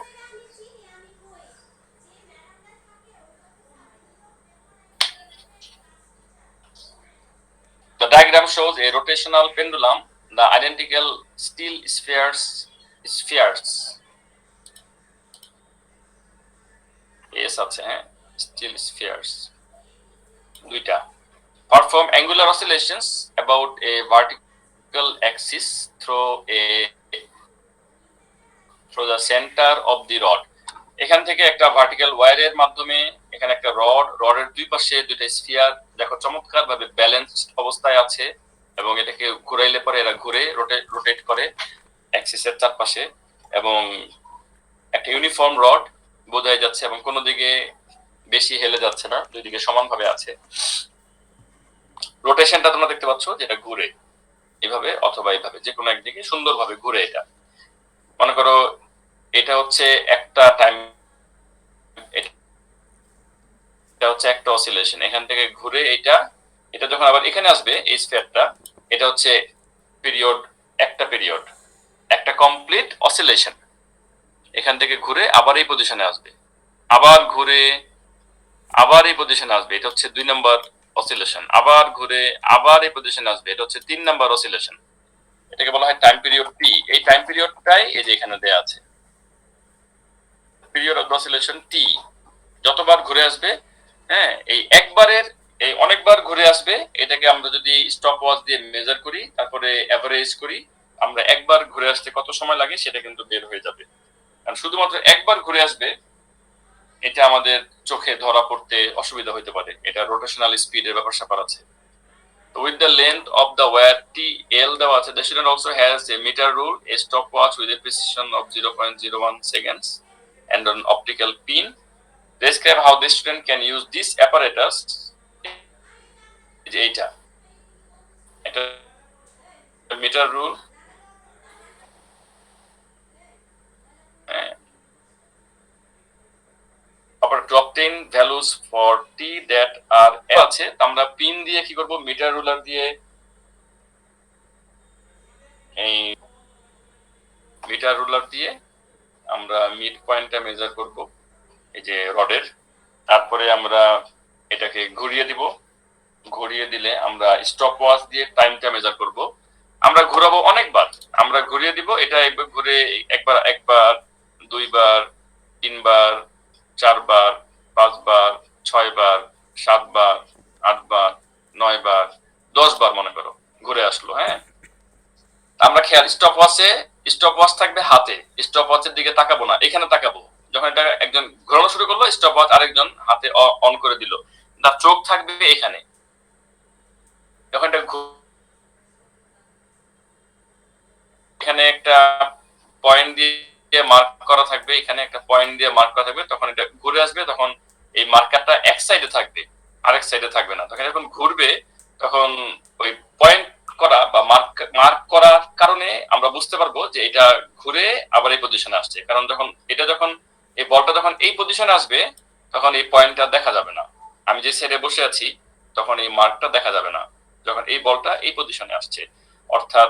the diagram shows a rotational pendulum, the identical steel spheres yes আছে, হ্যাঁ, steel spheres দুইটা perform angular oscillations about a vertical axis through the center of the rod। এখান থেকে একটা ভার্টিক্যাল ওয়্যারের মাধ্যমে এখানে একটা রডের দুই পাশে দুইটা স্ফিয়ার দেখো চমৎকার ভাবে ব্যালেন্সড অবস্থায় আছে, এবং এটাকে ঘুরাইলে পরে এরা ঘুরে রোটেট করে অ্যাক্সিসের চারপাশে, এবং একটা ইউনিফর্ম রড বোঝাই যাচ্ছে, এবং কোনো দিকে বেশি হেলে যাচ্ছে না, দুই দিকে সমানভাবে আছে। রোটেশনটা তোমরা দেখতে পাচ্ছ, যেটা ঘুরে এভাবে অথবা এইভাবে, যে কোনো একদিকে সুন্দরভাবে ঘুরে। এটা মনে করো এটা হচ্ছে একটা টাইম, এটা হচ্ছে একটা অসিলেশন, এখান থেকে ঘুরে এটা যখন আবার এখানে আসবে এই স্ফিয়ারটা, এটা হচ্ছে পিরিয়ড, একটা কমপ্লিট অসিলেশন। এখান থেকে ঘুরে আবার এই পজিশনে আসবে, আবার ঘুরে আবার এই পজিশনে আসবে, এটা হচ্ছে 2 নাম্বার অসিলেশন। আবার ঘুরে আবার এই পজিশনে আসবে, এটা হচ্ছে 3 নাম্বার অসিলেশন। এটাকে বলা হয় টাইম পিরিয়ড টি। এই টাইম পিরিয়ডটাই এই যে এখানে দেয়া আছে, পিরিয়ড অফ অসিলেশন টি। যতবার ঘুরে আসবে, হ্যাঁ, এই অনেকবার ঘুরে আসবে, এটাকে আমরা যদি স্টপ ওয়াচ দিয়ে মেজার করি, তারপরে এভারেজ করি, আমরা একবার ঘুরে আসতে কত সময় লাগে সেটা কিন্তু বের হয়ে যাবে। কারণ শুধুমাত্র একবার ঘুরে আসবে, এটা আমাদের চোখে ধরা পড়তে অসুবিধা হতে পারে, এটা রোটেশনাল স্পিডের ব্যাপার স্যাপার আছে। তো with the length of the wire TL দেওয়া আছে, the student also has a meter rule, a stopwatch with a precision of 0.01 seconds and an optical pin. Describe how the student can use this apparatus. এটা একটা metre rule, to obtain values for t that are আছে, আমরা pin দিয়ে কি করব, metre ruler দিয়ে এই metre ruler দিয়ে আমরা মিড পয়েন্টটা মেজার করব এই যে রডের, তারপরে আমরা এটাকে ঘুরিয়ে দিব, ঘুরিয়ে দিলে আমরা স্টপ ওয়াচ দিয়ে টাইমটা মেজার করব। আমরা ঘোরাবো অনেকবার, আমরা ঘুরিয়ে দিব, এটা একবার ঘুরে একবার দুইবার, তিনবার, চারবার, পাঁচবার, ছয়বার, সাতবার, আটবার, নয়বার, 10বার মনে করো ঘুরে আসলো। হ্যাঁ, আমরা খেয়াল স্টপ ওয়াচ থাকবে হাতে, স্টপ ওয়াচের দিকে তাকাবো না, এখানে তাকাবো। যখন এটা একজন ঘোরানো শুরু করলো, স্টপ ওয়াচ আরেকজন হাতে অন করে দিল, তার চোখ থাকবে এখানে। যখন এটা এখানে একটা পয়েন্ট দিয়ে মার্ক করা থাকবে, এখানে একটা পয়েন্ট দিয়ে মার্ক করা থাকবে, তখন এটা ঘুরে আসবে, তখন এই মার্কারটা এক সাইডে থাকবে, আরেক সাইডে থাকবে না। তখন যখন ঘুরবে তখন ওই পয়েন্ট করা বা মার্ক করার কারণে আমরা বুঝতে পারবো যে এটা ঘুরে আবার এই পজিশনে আসছে। কারণ যখন এই বলটা যখন এই পজিশনে আসবে তখন এই পয়েন্টটা দেখা যাবে না। আমি যে সাইডে বসে আছি তখন এই মার্কটা দেখা যাবে না যখন এই বলটা এই পজিশনে আসছে। অর্থাৎ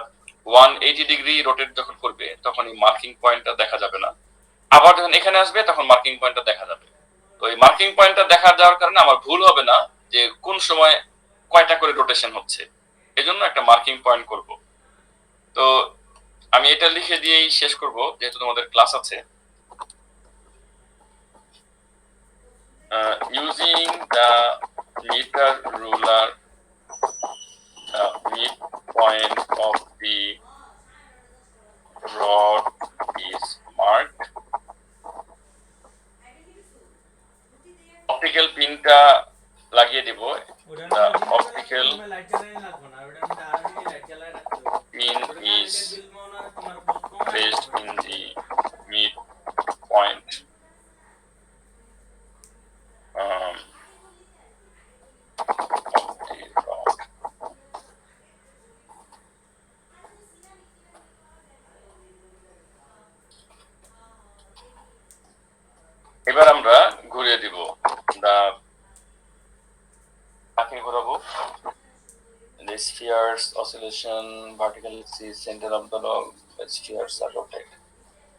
180 ডিগ্রি রোটেট যখন করবে তখন এই মার্কিং পয়েন্টটা দেখা যাবে না। আবার যখন এখানে আসবে তখন মার্কিং পয়েন্টটা দেখা যাবে। তো এই মার্কিং পয়েন্টটা দেখা যাওয়ার কারণে আমার ভুল হবে না যে কোন সময় কয়টা করে রোটেশন হচ্ছে, এজন্য একটা মার্কিং পয়েন্ট করব। তো আমি এটা লিখে দিয়েই শেষ করব যেহেতু তোমাদের ক্লাস আছে। Using the metre ruler, the midpoint of the rod is marked. Optical পিনটা লাগিয়ে দিব। The optical pin is placed in the midpoint of the rod. এবার আমরা ঘুরিয়ে দিব। কাকে ঘোরাবো? The sphere's oscillation, vertical axis, center of the log, the spheres are rotate.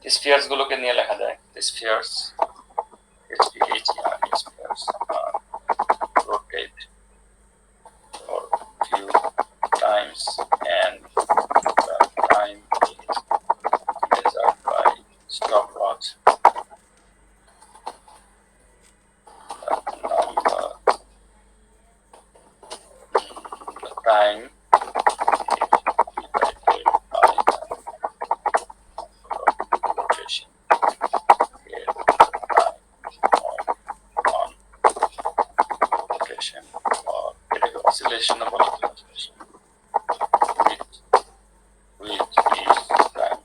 The spheres গুলোকে নিয়ে লেখা যায়। The spheres, spheres are rotate for few times and the time is measured by stopwatch. Time divided by the rotation. Here, time on rotation or oscillation of oscillation with is time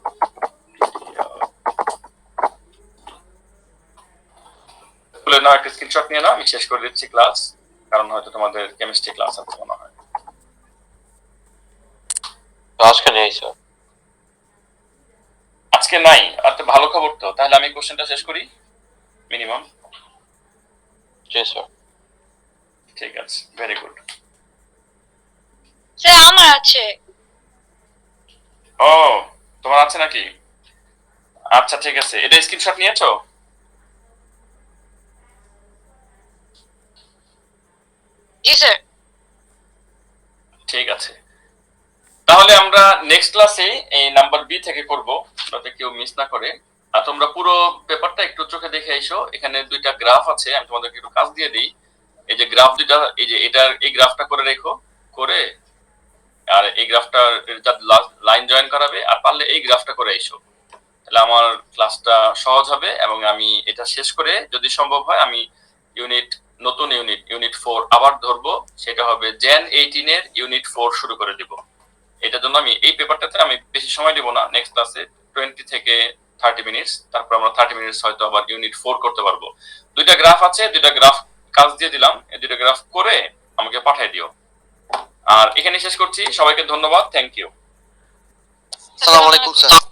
তুলে নাও, একটা screenshot নিয়ে নাও, আমি শেষ করে দিচ্ছি class, কারণ হয়তো তোমাদের কেমিস্ট্রি ক্লাস আছে মনে হয়। আজকে নেই স্যার। আজকে নাই? আর তো ভালো খবর তো, তাহলে আমি কোশ্চেনটা শেষ করি মিনিমাম। জি স্যার। ঠিক আছে, ভেরি গুড। স্যার আমার আছে। ও, তোমার আছে নাকি? আচ্ছা ঠিক আছে, এটা স্ক্রিনশট নিয়েছো? জি স্যার। ঠিক আছে, তাহলে আমরা নেক্সট ক্লাসে এই নাম্বার বি থেকে করব, যাতে কেউ মিস না করে। আর তোমরা পুরো পেপারটা একটু চোখে দেখে আইসো। এখানে দুইটা গ্রাফ আছে, আমি তোমাদেরকে একটু কাজ দিয়ে দিই। এই যে গ্রাফ দুইটা, এই যে এটার এই গ্রাফটা করে রেখো, করে আর এই গ্রাফটা লাইন জয়েন করাবে, আর পারলে এই গ্রাফটা করে আইসো, তাহলে আমার ক্লাসটা সহজ হবে। এবং আমি এটা শেষ করে যদি সম্ভব হয় আমি নতুন ইউনিট 4 আবার ধরবো, সেটা হবে জেন 18 এর ইউনিট 4 শুরু করে দিব। এটার জন্য আমি এই পেপারটাতে আমি বেশি সময় দিব না, নেক্সট ক্লাসে 20 থেকে 30 মিনিটস, তারপর আমরা 30 মিনিটস হয়তো আবার ইউনিট 4 করতে পারবো। দুইটা গ্রাফ আছে, দুইটা গ্রাফ কাজ দিয়ে দিলাম, এই দুইটা গ্রাফ করে আমাকে পাঠিয়ে দিও। আর এখানে শেষ করছি, সবাইকে ধন্যবাদ, থ্যাংক ইউ। আসসালামু আলাইকুম স্যার।